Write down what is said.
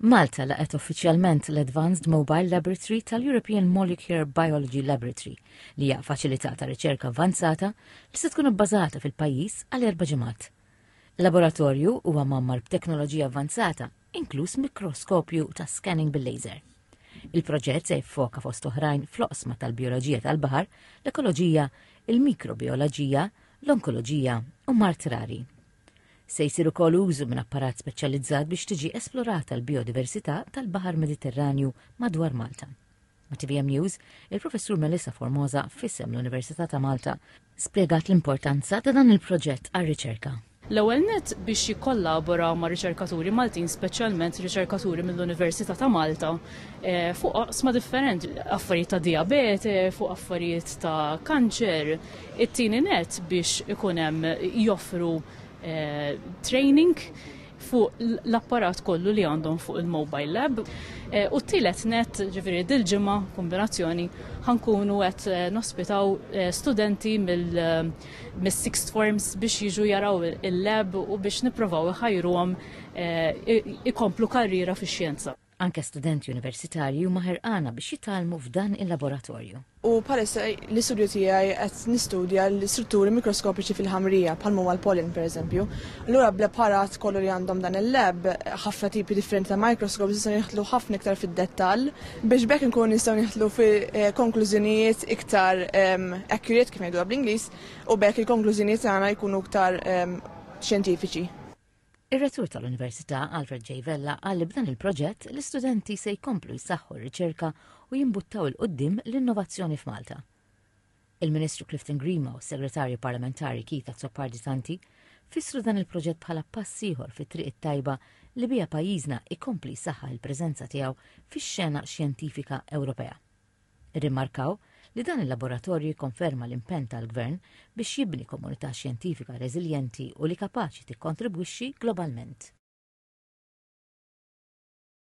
Malta laqet uffiċjalment l-Advanced Mobile Laboratory tal-European Molecular Biology Laboratory li hija faċilità ta' riċerka avvanzata li se tkun bbażata fil-pajjiż għal 4 ġimgħat. Il-laboratorju huwa mammar b'teknoloġija avvanzata, inkluż mikroskopju ta' scanning bil-laser. Il-proġett se jiffoka fost oħrajn fl-oqsma tal-bioloġija tal-baħar, l-ekoloġija, il-mikrobioloġija, l-onkoloġija u mart rari. Se jsir ukoll użu minn apparat speċjalizzat biex tiġi esplorata l-biodiversità tal-Baħar Mediterranju madwar Malta. Ma' TVM News, il-professur Melissa Formosa fissem l-Università ta' Malta spjegat l-importanza ta' dan il-proġett għar-riċerka. L-ewwel nett biex jikkollaboraw ma' riċerkaturi Maltin, speċjalment riċerkaturi mill-Università ta' Malta, fuq oqsma differenti, affarijiet ta' diabete, fuq affarijiet ta' kanċer, it-tieni nett biex ikun hemm joffru training fuq l-apparat kollu li għandhom fuq il-mobile lab. U t-tielet net, ġifieri dil-ġimgħa kombinazzjoni, ħankunu qed nospitaw studenti mill-sixth forms biex jiġu jaraw il-lab u biex nippruvaw iħajruhom ikomplu karriera fix-xjenza. Anke studenti universitarji huma ħerqana biex jitalmu f'dan il-laboratorju. U palissa l-istudju tiegħi qed nistudja l-istrutturi mikroskopiċi fil-ħamrija bħalma huwa l-pollen pereżempju. Allura bl-apparat kollu li għandhom dan il-lab ħafna tipi differenti ta' mikroskopi se nieħdlu ħafna iktar fid-dettall biex bekk inkunu nistgħu nieħdlu fi konklużjonijiet iktar accurate kif ngħidu bl-Ingliż u bekk il-konklużjonijiet tagħna jkunu iktar xjentifiċi. Ir-rettur tal-Università Alfred J. Vella qal li b'dan il-proġett l-istudenti se jkomplu jsaħħu r-riċerka u jimbuttaw il-qudiem l-innovazzjoni f'Malta. Il-Ministru Clifton Grima u s-Segretarju Parlamentari Keith Azzopardi fissru dan il-proġett bħala pass ieħor fit-triq it-tajba li biha pajjiżna ikompli jsaħħaħ il-preżenza tiegħu fix-xena xjentifika Ewropea. Irrimarkaw li dan il-laboratorju jikkonferma l-impenn tal-Gvern biex jibni komunità xjentifika reżiljenti u li kapaċi tikkontribwixxi globalment.